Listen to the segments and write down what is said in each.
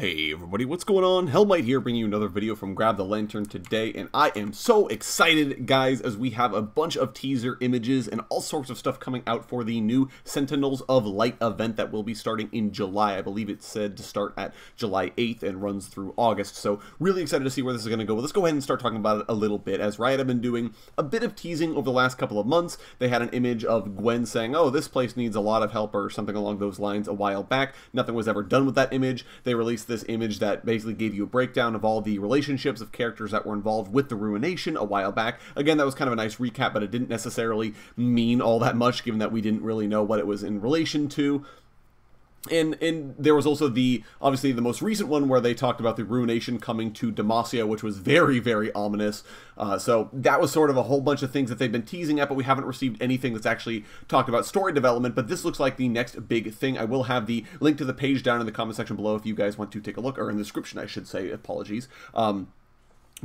Hey everybody, what's going on? Hellmite here, bringing you another video from Grab the Lantern today, and I am so excited, guys, as we have a bunch of teaser images and all sorts of stuff coming out for the new Sentinels of Light event that will be starting in July. I believe it's said to start at July 8th and runs through August, so really excited to see where this is going to go. But let's go ahead and start talking about it a little bit, as Riot have been doing a bit of teasing over the last couple of months. They had an image of Gwen saying, oh, this place needs a lot of help, or something along those lines a while back. Nothing was ever done with that image. They released this image that basically gave you a breakdown of all the relationships of characters that were involved with the Ruination a while back. Again, that was kind of a nice recap, but it didn't necessarily mean all that much, given that we didn't really know what it was in relation to. And there was also obviously the most recent one where they talked about the Ruination coming to Demacia, which was very, very ominous. So that was sort of a whole bunch of things that they've been teasing at, but we haven't received anything that's actually talked about story development. But this looks like the next big thing. I will have the link to the page down in the comment section below if you guys want to take a look, or in the description, I should say. Apologies.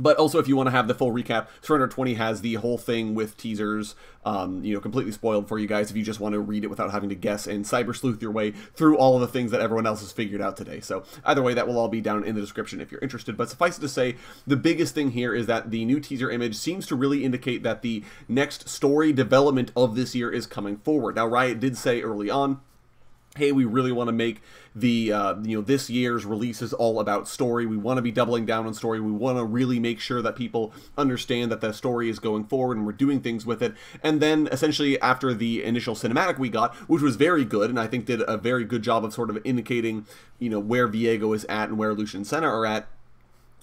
But also, if you want to have the full recap, Surrender 20 has the whole thing with teasers, completely spoiled for you guys if you just want to read it without having to guess and cyber sleuth your way through all of the things that everyone else has figured out today. So either way, that will all be down in the description if you're interested. But suffice it to say, the biggest thing here is that the new teaser image seems to really indicate that the next story development of this year is coming forward. Now, Riot did say early on, hey, we really want to make the, this year's releases all about story. We want to be doubling down on story. We want to really make sure that people understand that the story is going forward and we're doing things with it. And then, essentially, after the initial cinematic we got, which was very good, and I think did a very good job of sort of indicating, where Viego is at and where Lucian and Senna are at,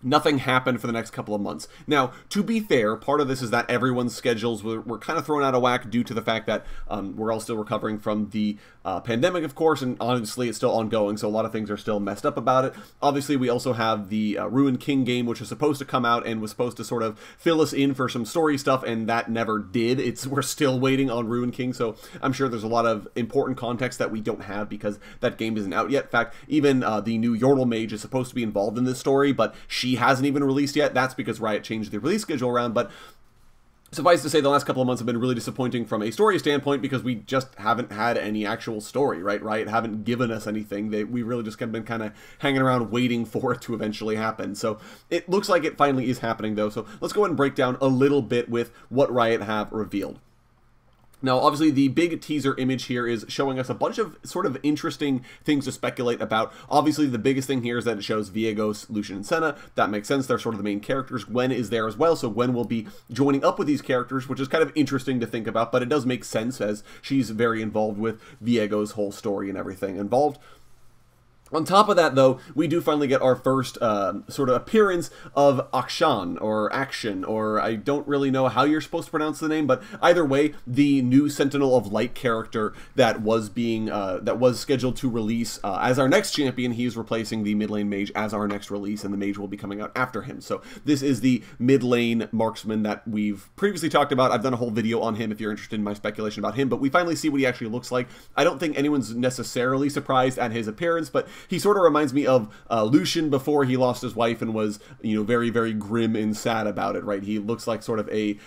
nothing happened for the next couple of months. Now, to be fair, part of this is that everyone's schedules were kind of thrown out of whack due to the fact that we're all still recovering from the pandemic, of course, and honestly, it's still ongoing, so a lot of things are still messed up about it. Obviously, we also have the Ruined King game, which was supposed to come out and was supposed to sort of fill us in for some story stuff, and that never did. We're still waiting on Ruined King, so I'm sure there's a lot of important context that we don't have because that game isn't out yet. In fact, even the new Yordle mage is supposed to be involved in this story, but she hasn't even released yet. That's because Riot changed the release schedule around, but suffice to say, the last couple of months have been really disappointing from a story standpoint because we just haven't had any actual story, right? Riot haven't given us anything. We really just been kind of hanging around waiting for it to eventually happen. So it looks like it finally is happening, though. So let's go ahead and break down a little bit with what Riot have revealed. Now, obviously, the big teaser image here is showing us a bunch of sort of interesting things to speculate about. Obviously, the biggest thing here is that it shows Viego, Lucian, and Senna. That makes sense. They're sort of the main characters. Gwen is there as well, so Gwen will be joining up with these characters, which is kind of interesting to think about, but it does make sense as she's very involved with Viego's whole story and everything involved. On top of that, though, we do finally get our first sort of appearance of Akshan, or I don't really know how you're supposed to pronounce the name, but either way, the new Sentinel of Light character that was scheduled to release as our next champion. He's replacing the mid lane mage as our next release, and the mage will be coming out after him. So this is the mid lane marksman that we've previously talked about. I've done a whole video on him if you're interested in my speculation about him, but we finally see what he actually looks like. I don't think anyone's necessarily surprised at his appearance, but he sort of reminds me of Lucian before he lost his wife and was, very, very grim and sad about it, right? He looks like sort of a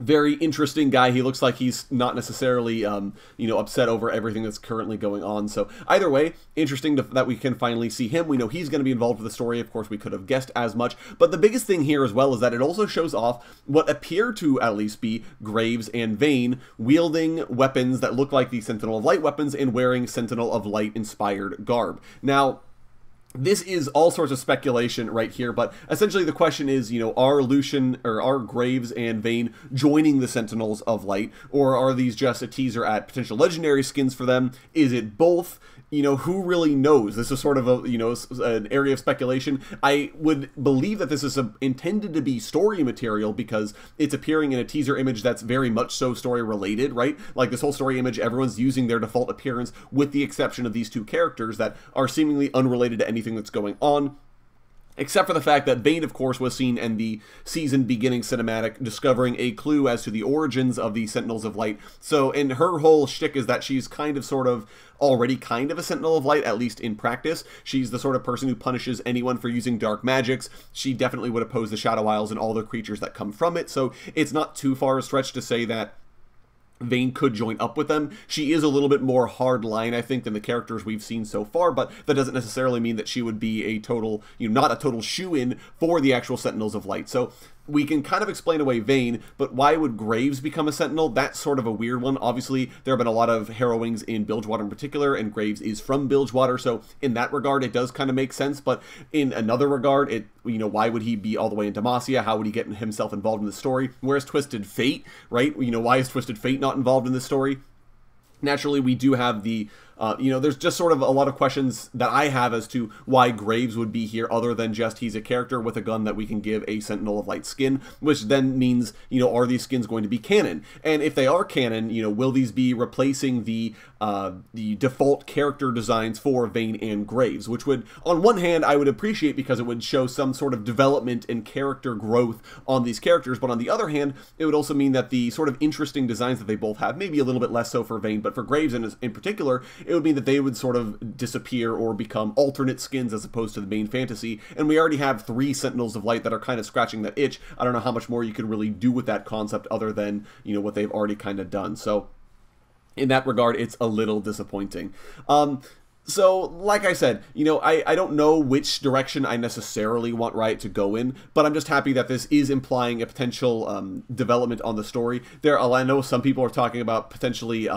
very interesting guy. He looks like he's not necessarily, upset over everything that's currently going on. So either way, interesting that we can finally see him. We know he's going to be involved with the story. Of course, we could have guessed as much. But the biggest thing here as well is that it also shows off what appear to at least be Graves and Vayne wielding weapons that look like the Sentinel of Light weapons and wearing Sentinel of Light inspired garb. Now, this is all sorts of speculation right here, but essentially the question is, are Lucian or are Graves and Vayne joining the Sentinels of Light, or are these just a teaser at potential legendary skins for them? Is it both? Who really knows? This is sort of an area of speculation. I would believe that this is intended to be story material because it's appearing in a teaser image that's very much so story related, right? Like this whole story image, everyone's using their default appearance with the exception of these two characters that are seemingly unrelated to anything that's going on. Except for the fact that Vayne, of course, was seen in the season beginning cinematic discovering a clue as to the origins of the Sentinels of Light. So, and her whole shtick is that she's already kind of a Sentinel of Light, at least in practice. She's the sort of person who punishes anyone for using dark magics. She definitely would oppose the Shadow Isles and all the creatures that come from it. So it's not too far a stretch to say that Vayne could join up with them. She is a little bit more hard line, I think, than the characters we've seen so far, but that doesn't necessarily mean that she would be a total, not a total shoo-in for the actual Sentinels of Light. So we can kind of explain away Vayne, but why would Graves become a Sentinel? That's sort of a weird one. Obviously, there have been a lot of harrowings in Bilgewater in particular, and Graves is from Bilgewater, so in that regard, it does kind of make sense, but in another regard, why would he be all the way in Demacia? How would he get himself involved in the story? Where's Twisted Fate, right? Why is Twisted Fate not involved in this story? Naturally, we do have the, there's just sort of a lot of questions that I have as to why Graves would be here other than just he's a character with a gun that we can give a Sentinel of Light skin, which then means, are these skins going to be canon? And if they are canon, will these be replacing the default character designs for Vayne and Graves, which would, on one hand, I would appreciate because it would show some sort of development and character growth on these characters, but on the other hand, it would also mean that the sort of interesting designs that they both have, maybe a little bit less so for Vayne, but for Graves in particular, it would mean that they would sort of disappear or become alternate skins as opposed to the main fantasy, and we already have 3 Sentinels of Light that are kind of scratching that itch. I don't know how much more you could really do with that concept other than, what they've already kind of done. So in that regard, it's a little disappointing. So, like I said, I don't know which direction I necessarily want Riot to go in, but I'm just happy that this is implying a potential development on the story. I know some people are talking about potentially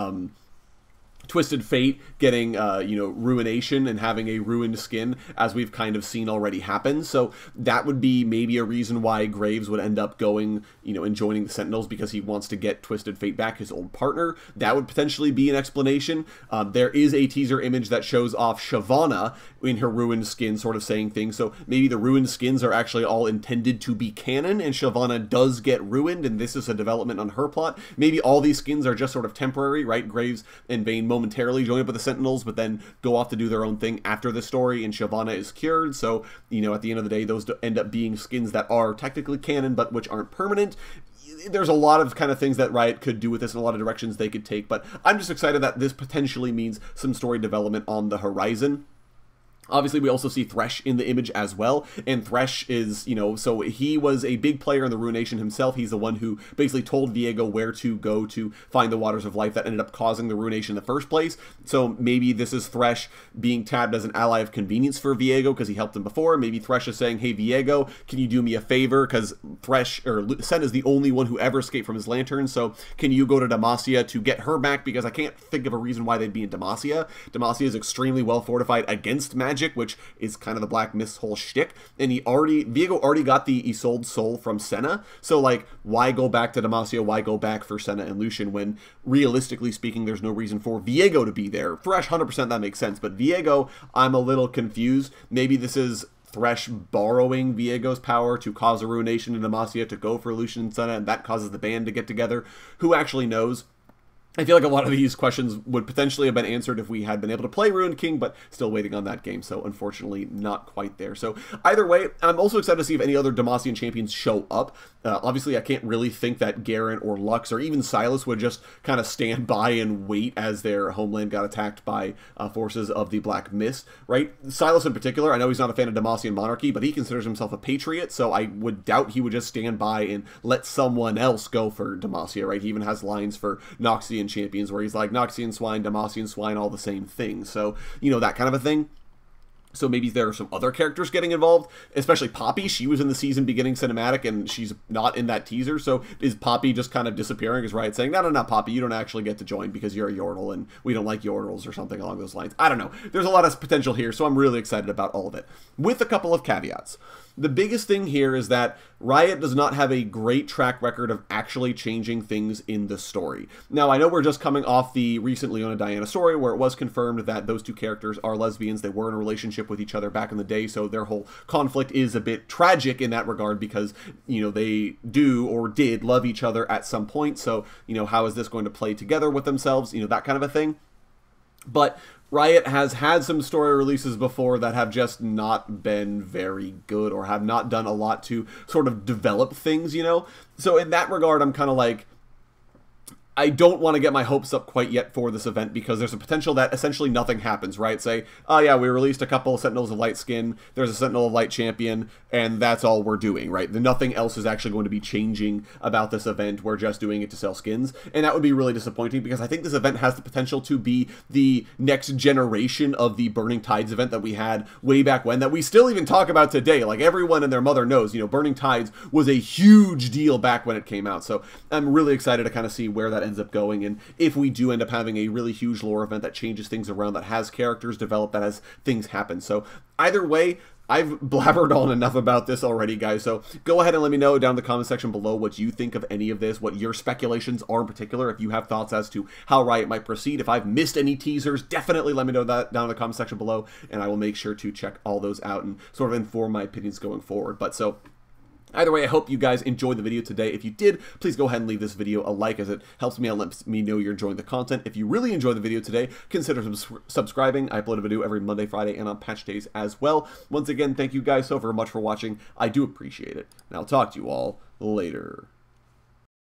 Twisted Fate getting, Ruination and having a ruined skin, as we've kind of seen already happen. So that would be maybe a reason why Graves would end up going, and joining the Sentinels, because he wants to get Twisted Fate back, his old partner. That would potentially be an explanation. There is a teaser image that shows off Shyvana in her ruined skin, sort of saying things. So maybe the ruined skins are actually all intended to be canon, and Shyvana does get ruined, and this is a development on her plot. Maybe all these skins are just sort of temporary, right? Graves and Vayne momentarily join up with the Sentinels, but then go off to do their own thing after the story, and Shyvana is cured. So, at the end of the day, those end up being skins that are technically canon, but which aren't permanent. There's a lot of kind of things that Riot could do with this and a lot of directions they could take, but I'm just excited that this potentially means some story development on the horizon. Obviously, we also see Thresh in the image as well, and Thresh is, so he was a big player in the Ruination himself. He's the one who basically told Viego where to go to find the Waters of Life that ended up causing the Ruination in the first place. So maybe this is Thresh being tabbed as an ally of convenience for Viego because he helped him before. Maybe Thresh is saying, hey, Viego, can you do me a favor? Because Sen is the only one who ever escaped from his lantern, so can you go to Demacia to get her back? Because I can't think of a reason why they'd be in Demacia. Demacia is extremely well fortified against magic, which is kind of the Black Mist's whole shtick, and Viego already got the Isolde Soul from Senna, so like, why go back to Demacia, why go back for Senna and Lucian when, realistically speaking, there's no reason for Viego to be there? Thresh, 100% that makes sense, but Viego, I'm a little confused. Maybe this is Thresh borrowing Viego's power to cause a Ruination in Demacia to go for Lucian and Senna, and that causes the band to get together. Who actually knows? I feel like a lot of these questions would potentially have been answered if we had been able to play Ruined King, but still waiting on that game, so unfortunately not quite there. So either way, I'm also excited to see if any other Demacian champions show up. Obviously, I can't really think that Garen or Lux or even Sylas would just kind of stand by and wait as their homeland got attacked by forces of the Black Mist, right? Sylas in particular, I know he's not a fan of Demacian monarchy, but he considers himself a patriot, so I would doubt he would just stand by and let someone else go for Demacia, right? He even has lines for Noxian champions where he's like, Noxian swine, Demacian swine, all the same thing. So, that kind of a thing. So maybe there are some other characters getting involved, especially Poppy. She was in the season beginning cinematic, and she's not in that teaser. So is Poppy just kind of disappearing? Is Riot saying, no, Poppy, you don't actually get to join because you're a Yordle, and we don't like Yordles or something along those lines? I don't know. There's a lot of potential here, so I'm really excited about all of it, with a couple of caveats. The biggest thing here is that Riot does not have a great track record of actually changing things in the story. Now, I know we're just coming off the recent Leona Diana story where it was confirmed that those two characters are lesbians. They were in a relationship with each other back in the day, so their whole conflict is a bit tragic in that regard because, they do or did love each other at some point. So, how is this going to play together with themselves? That kind of a thing. But Riot has had some story releases before that have just not been very good or have not done a lot to sort of develop things, So in that regard, I'm kind of like, I don't want to get my hopes up quite yet for this event because there's a potential that essentially nothing happens, right? Say, oh yeah, we released a couple of Sentinels of Light skin, there's a Sentinel of Light champion, and that's all we're doing, right? Nothing else is actually going to be changing about this event. We're just doing it to sell skins, and that would be really disappointing because I think this event has the potential to be the next generation of the Burning Tides event that we had way back when, that we still even talk about today. Like, everyone and their mother knows, you know, Burning Tides was a huge deal back when it came out, so I'm really excited to kind of see where that ends up going, and if we do end up having a really huge lore event that changes things around, that has characters develop, that has things happen. So either way, I've blabbered on enough about this already, guys, so go ahead and let me know down in the comment section below what you think of any of this, what your speculations are in particular, if you have thoughts as to how Riot might proceed. If I've missed any teasers, definitely let me know that down in the comment section below, and I will make sure to check all those out and sort of inform my opinions going forward. But so, either way, I hope you guys enjoyed the video today. If you did, please go ahead and leave this video a like, as it helps me out and lets me know you're enjoying the content. If you really enjoyed the video today, consider subscribing. I upload a video every Monday, Friday, and on patch days as well. Once again, thank you guys so very much for watching. I do appreciate it, and I'll talk to you all later.